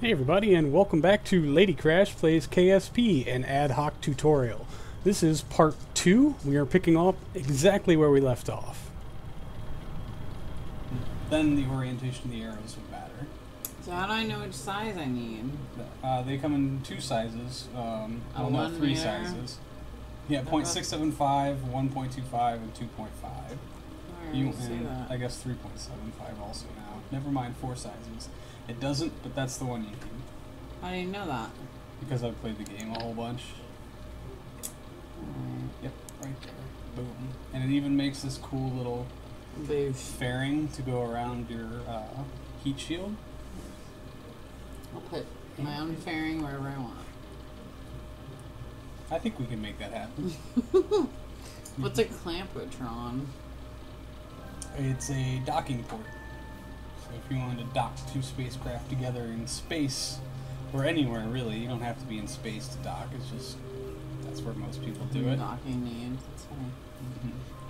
Hey everybody, and welcome back to Lady Crash Plays KSP, an Ad-Hoc tutorial. This is part 2. We are picking up exactly where we left off. Then the orientation of the arrows would matter. So how do I know which size I need? They come in two sizes. Well, no, three meter? sizes. Yeah, 0.675, 1.25, and 2.5. Where does it say that? I guess 3.75 also now. Never mind, 4 sizes. It doesn't, but that's the one you need. How do you know that? Because I've played the game a whole bunch. Yep, right there. Boom. And it even makes this cool little fairing to go around your heat shield. I'll put my own fairing wherever I want. I think we can make that happen. What's a clampotron? It's a docking port. So if you wanted to dock two spacecraft together in space, or anywhere really, you don't have to be in space to dock. It's just, that's where most people do it. Docking needs. That's funny.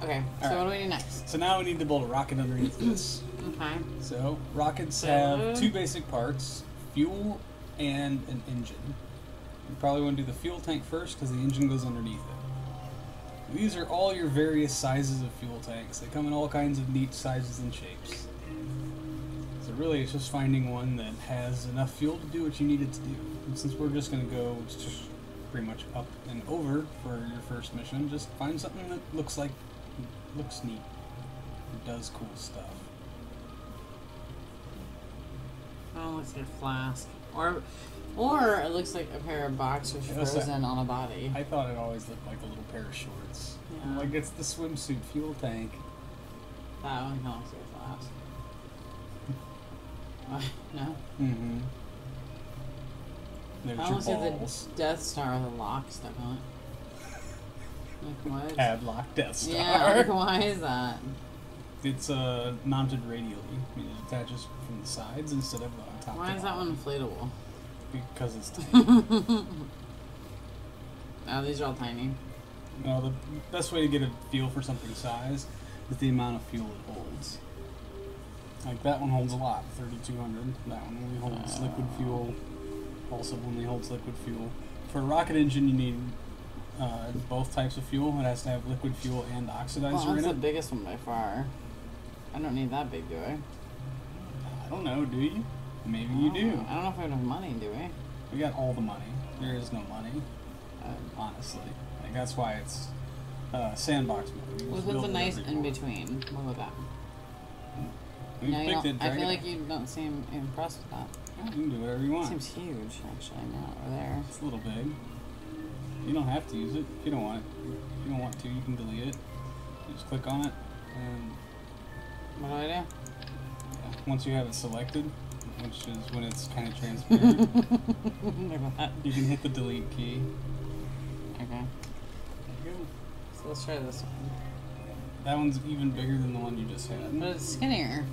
Okay, All so right. what do we do next? So now we need to build a rocket underneath this. Okay. So rockets have two basic parts, fuel and an engine. You probably want to do the fuel tank first because the engine goes underneath it. These are all your various sizes of fuel tanks. They come in all kinds of neat sizes and shapes. So really it's just finding one that has enough fuel to do what you need it to do. And since we're just going to go just pretty much up and over for your first mission, just find something that looks neat. It does cool stuff. Oh, it looks like a flask. Or it looks like a pair of boxers frozen on a body. I thought it always looked like a little pair of shorts. Yeah. Like it's the swimsuit fuel tank. That one kind of looks like a flask. No? Mm-hmm. There's I your almost see balls. the Death Star with a lock stuck on it. Like what? Padlock Death Star. Yeah, like why is that? It's mounted radially. I mean, it attaches from the sides instead of on top. Why is that one inflatable? Because it's tiny. Oh, these are all tiny. No, the best way to get a feel for something's size is the amount of fuel it holds. Like that one holds a lot, 3,200. That one only holds liquid fuel. Also only holds liquid fuel. For a rocket engine, you need both types of fuel. It has to have liquid fuel and oxidizer Well, in that's it. the biggest one by far. I don't need that big, do I? I don't know, do you? Maybe you do. I don't know if I have enough money, do we? We got all the money. There is no money, honestly. Like, that's why it's sandbox mode. You just What's build a it nice every in floor. between? What about that? We No, you picked don't, it, I drag feel it like up. you don't seem impressed with that. Yeah, you can do whatever you want. Seems huge, actually, now over there. It's a little big. You don't have to use it if you don't want it. If you don't want to, you can delete it. You just click on it, and What do I do? yeah, once you have it selected, which is when it's kind of transparent, Like that. you can hit the delete key. Okay. There you go. So let's try this one. That one's even bigger than the one you just had. But it's skinnier.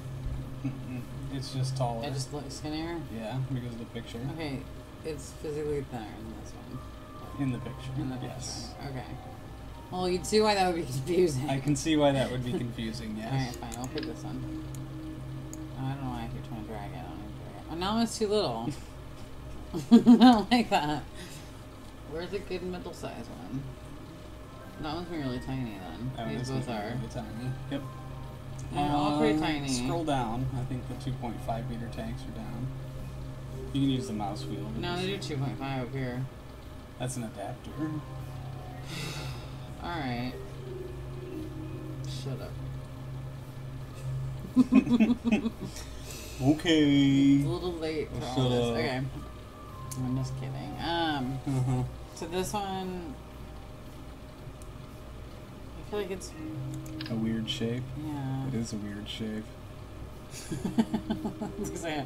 It's just taller. It just looks skinnier? Yeah, because of the picture. Okay, it's physically thinner than this one. In the picture. In the picture. Yes. Okay. Well, you'd see why that would be confusing. I can see why that would be confusing, yes. Alright, fine. I'll put this one. Oh, I don't know why I keep trying to drag it. I don't need to drag it. Oh, now it's too little. I don't like that. Where's a good middle size one? That one's really tiny then. That one These is both really are. tiny. Yep. They're all pretty tiny. Scroll down. I think the 2.5 meter tanks are down. You can use the mouse wheel. No, they do 2.5 up here. That's an adapter. Alright. Shut up. Okay. It's a little late for all this. Okay. I'm just kidding. So this one, I feel like it's, A weird shape. yeah. It is a weird shape. Looks like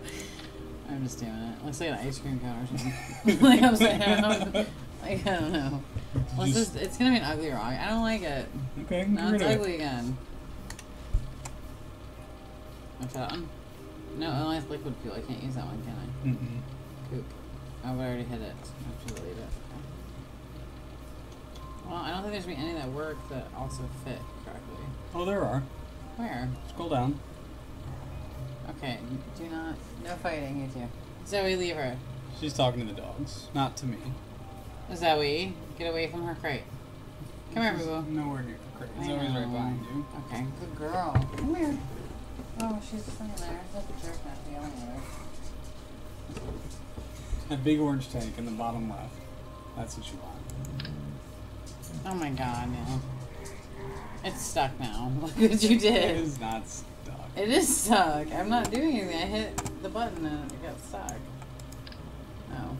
I'm just doing it. Looks like an ice cream cone or something. Like I'm saying, I don't know. Well, it's gonna be an ugly rock. I don't like it. Okay, No, get it's rid of ugly it. again. Watch that one. No, it only has liquid fuel. I can't use that one, can I? Poop. Oh, but I already hit it. I have to delete it. Well, I don't think there's gonna be any that work that also fit correctly. Oh, there are. Where? Scroll down. Okay, do not. No fighting, you two. Zoe, leave her. She's talking to the dogs, not to me. Zoe, get away from her crate. Come here, She's boo. nowhere near the crate. I Zoe's right know. behind you. Okay, good girl. Come here. Oh, she's sitting there. Such a jerk not to be on her. That big orange tank in the bottom left. That's what you want. Oh my god, yeah. It's stuck now. Look what you It did. is not stuck. It is stuck. I'm not doing anything. I hit the button and it got stuck. Oh.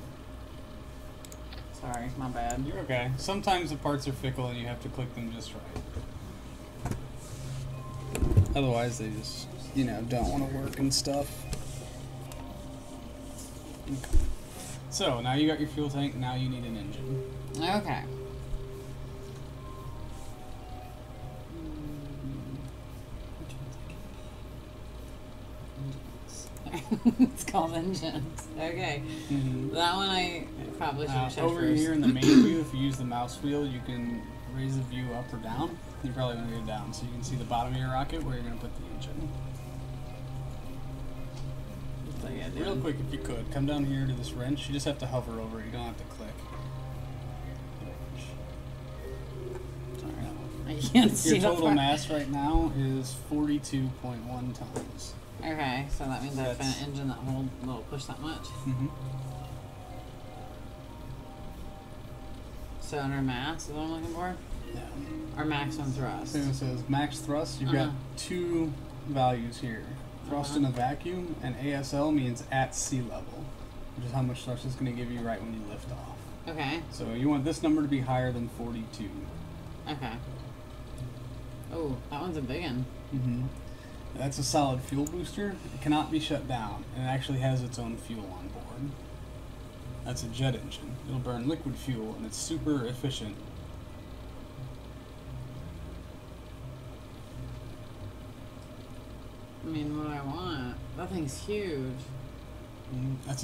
Sorry, my bad. You're okay. Sometimes the parts are fickle and you have to click them just right. Otherwise, they just, don't want to work and stuff. Okay. So, now you got your fuel tank, now you need an engine. Okay. It's called engines. Okay. Mm-hmm. That one I probably should have checked Over first. here in the main view, if you use the mouse wheel, you can raise the view up or down. You probably want to go down so you can see the bottom of your rocket where you're going to put the engine. So, yeah, dude. Real quick, if you could, come down here to this wrench. You just have to hover over it. You don't have to click. Sorry. I can't see Your the total part. mass right now is 42.1 tons. Okay, so that means I have to That's- an engine that will push that much. Mm-hmm. So under mass is what I'm looking for? Yeah. Or maximum thrust. So it says max thrust. You've Uh-huh. got two values here. Thrust in a vacuum, and ASL means at sea level, which is how much thrust it's going to give you right when you lift off. Okay, So you want this number to be higher than 42. okay. Oh, that one's a big one. Mm-hmm. That's a solid fuel booster. It cannot be shut down, and it actually has its own fuel on board. That's a jet engine. It'll burn liquid fuel, and it's super efficient. I mean, what do I want? That thing's huge. That's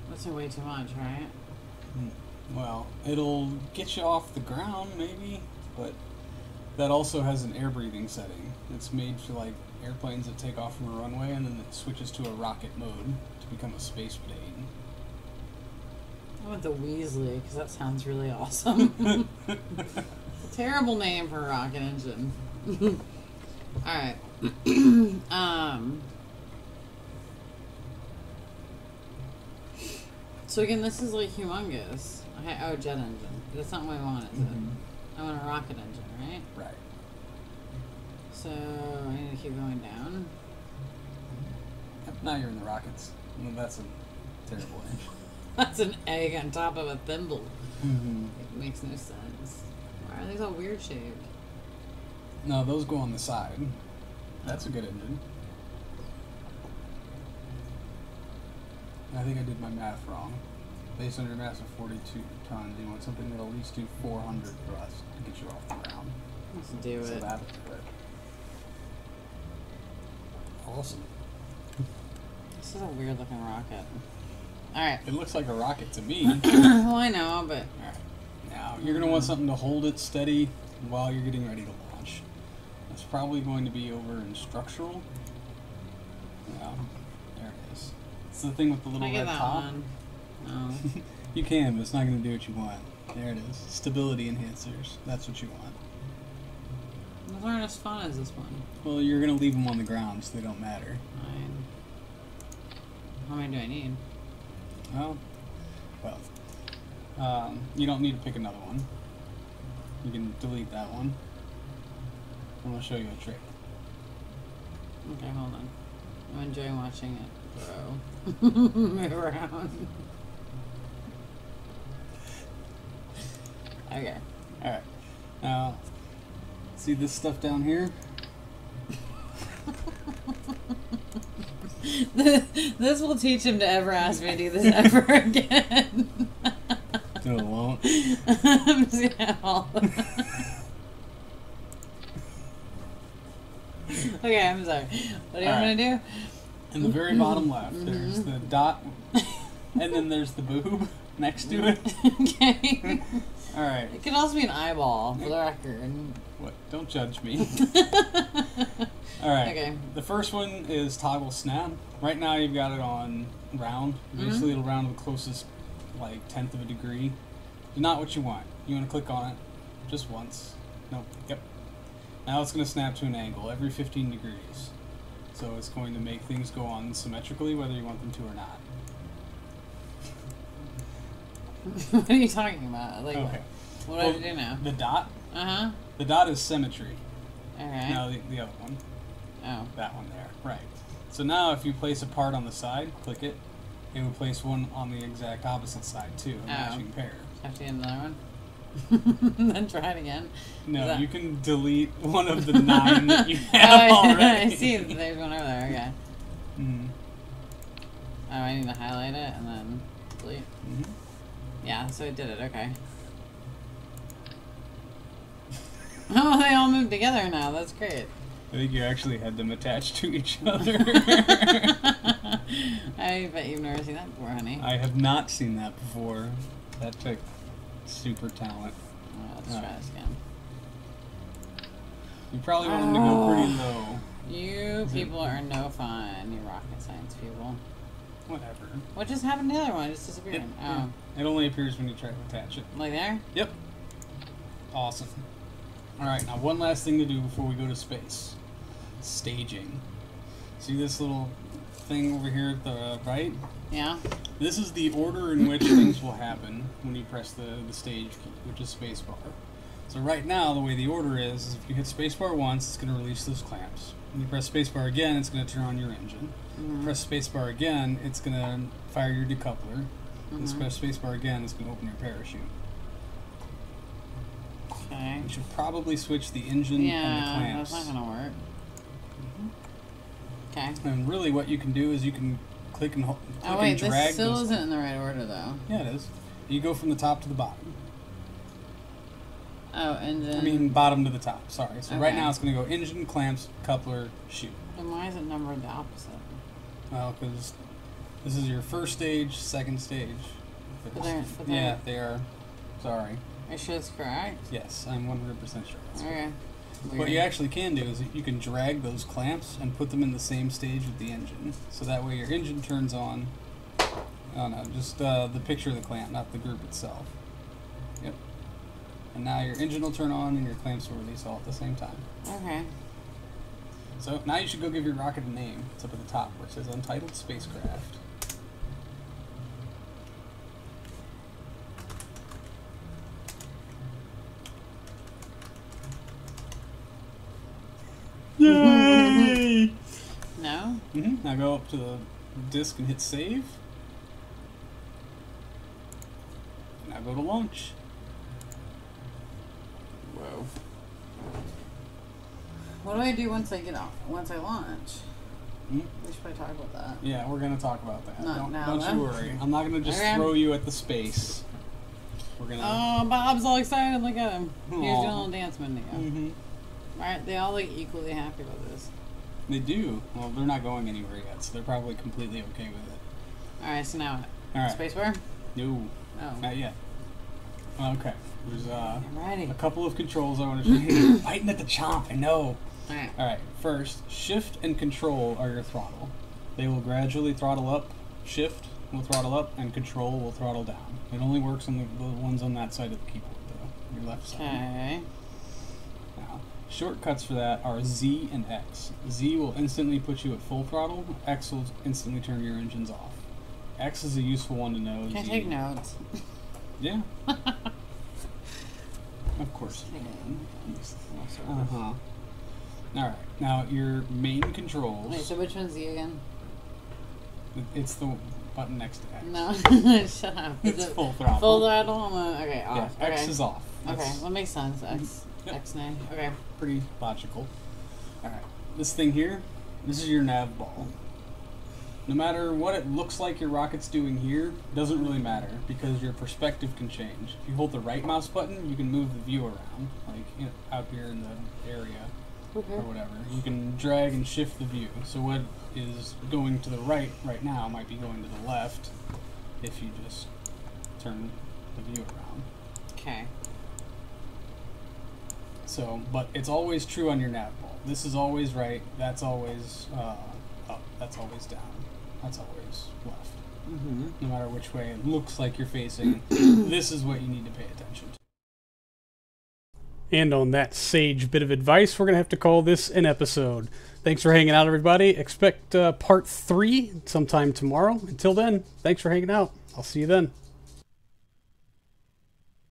That's way too much, right? well, it'll get you off the ground, maybe, but that also has an air breathing setting. It's made for like airplanes that take off from a runway, and then it switches to a rocket mode to become a space plane. I want the Weasley, because that sounds really awesome. It's a terrible name for a rocket engine. Alright. So again, this is like humongous. Okay, oh, jet engine. That's not what I want, is it? I want a rocket engine, right? Right. So I need to keep going down. Now you're in the rockets. Well, that's a terrible name. That's an egg on top of a thimble. Mm-hmm. It makes no sense. Why are these all weird shaped? No, those go on the side. That's a good engine. I think I did my math wrong. Based on your mass of 42 tons, you want something that'll at least do 400 thrust to get you off the ground. Let's do So it. that'll do it. Awesome. This is a weird looking rocket. Alright. It looks like a rocket to me. Well, I know, but Alright. Now, you're going to want something to hold it steady while you're getting ready to launch. That's probably going to be over in structural. Yeah, there it is. It's the thing with the can little I get red that top. one? No. You can, but it's not going to do what you want. There it is. Stability enhancers. That's what you want. Those aren't as fun as this one. Well, you're going to leave them on the ground so they don't matter. Fine. How many do I need? Well, you don't need to pick another one. You can delete that one. I'm going to show you a trick. Okay, hold on. I'm enjoying watching it grow. Move around. Okay. Alright. Now, see this stuff down here? This will teach him to ever ask me to do this ever again. No, it won't. I'm just gonna hold. Okay, I'm sorry. What do you want me to do? In the very bottom left, there's the dot, and then there's the boob next to it. Okay. Alright. It could also be an eyeball, for the record. What? Don't judge me. Alright. Okay. The first one is toggle snap. Right now you've got it on round. Basically it'll round to the closest, like, 1/10 of a degree. Not what you want. You want to click on it just once. Nope. Yep. Now it's going to snap to an angle every 15 degrees. So it's going to make things go on symmetrically whether you want them to or not. What are you talking about? Like, Okay. what do I do now? The dot? Uh-huh. The dot is symmetry. Okay. Now the other one. Oh. That one there. Right. So now if you place a part on the side, click it, it will place one on the exact opposite side too, a matching pair. Have to get another one? Then try it again? No, you can delete one of the 9 that you have already. I see. There's one over there. Okay. Mm. Oh, I need to highlight it and then delete. Mm-hmm. Yeah, so it did it. Okay. Oh, they all moved together now. That's great. I think you actually had them attached to each other. I bet you've never seen that before, honey. I have not seen that before. That took super talent. Oh, let's try this again. You probably want them to go pretty low. You people are no fun, you rocket science people. Whatever. What just happened to the other one? It just disappeared. It only appears when you try to attach it. Like there? Yep. Awesome. Alright, now one last thing to do before we go to space. Staging. See this little thing over here at the right? Yeah. This is the order in which things will happen when you press the stage key, which is spacebar. So right now, the way the order is if you hit spacebar once, it's going to release those clamps. When you press spacebar again, it's going to turn on your engine. Press spacebar again, it's going to fire your decoupler. And press spacebar again, it's going to open your parachute. Okay. You should probably switch the engine and the clamps. That's not going to work. Okay. And really what you can do is you can click and wait, drag this still those. isn't in the right order, though. Yeah, it is. You go from the top to the bottom. Oh, engine. I mean, bottom to the top, sorry. So right Okay. now it's going to go engine, clamps, coupler, chute. Then why is it numbered the opposite? Well, because this is your first stage, second stage. Yeah, they are. Sorry. Are you sure it's correct? Yes, I'm 100% sure. That's Okay. What you actually can do is you can drag those clamps and put them in the same stage with the engine. So that way your engine turns on. Oh no, just the picture of the clamp, not the group itself. Yep. And now your engine will turn on and your clamps will release all at the same time. Okay. So now you should go give your rocket a name. It's up at the top where it says Untitled Spacecraft. Yay! No? Now go up to the disk and hit save. Now go to launch. Whoa. What do I do once I get off? Once I launch? We should probably talk about that. Yeah, we're gonna talk about that. Not don't now, don't then. you worry. I'm not gonna just Okay. throw you at the space. We're gonna. Oh, Bob's all excited. Look at him. He's doing a Aw. little dance a minute ago. Right? They all look equally happy with this. They do. Well, they're not going anywhere yet, so they're probably completely okay with it. Alright, so now All right. spacebar? No, Oh. not yet. Okay. There's I'm ready. a couple of controls I want to show you. Fighting at the chomp. I know. Alright. All right. First, shift and control are your throttle. They will gradually throttle up. Shift will throttle up, and control will throttle down. It only works on the ones on that side of the keyboard, though. Your left side. Okay. Now, shortcuts for that are Z and X. Z will instantly put you at full throttle. X will instantly turn your engines off. X is a useful one to know. Can I Z- take notes? Yeah. Of course. Uh-huh. Alright, now your main controls. Wait, so which one's you again? It's the button next to X. No, shut up. Is It's it full throttle. full throttle? Okay, Yeah, off. X okay. is off. Okay, That's that makes sense. X, Yep. X9. Okay. pretty logical. Alright, this thing here, this is your nav ball. No matter what it looks like your rocket's doing here, it doesn't really matter because your perspective can change. If you hold the right mouse button, you can move the view around, like out here in the area or whatever. You can drag and shift the view. So what is going to the right now might be going to the left if you just turn the view around. Okay. So, but it's always true on your nav ball. This is always right. That's always up. That's always down. That's always left. Mm-hmm. No matter which way it looks like you're facing, this is what you need to pay attention to. And on that sage bit of advice, we're going to have to call this an episode. Thanks for hanging out, everybody. Expect part 3 sometime tomorrow. Until then, thanks for hanging out. I'll see you then.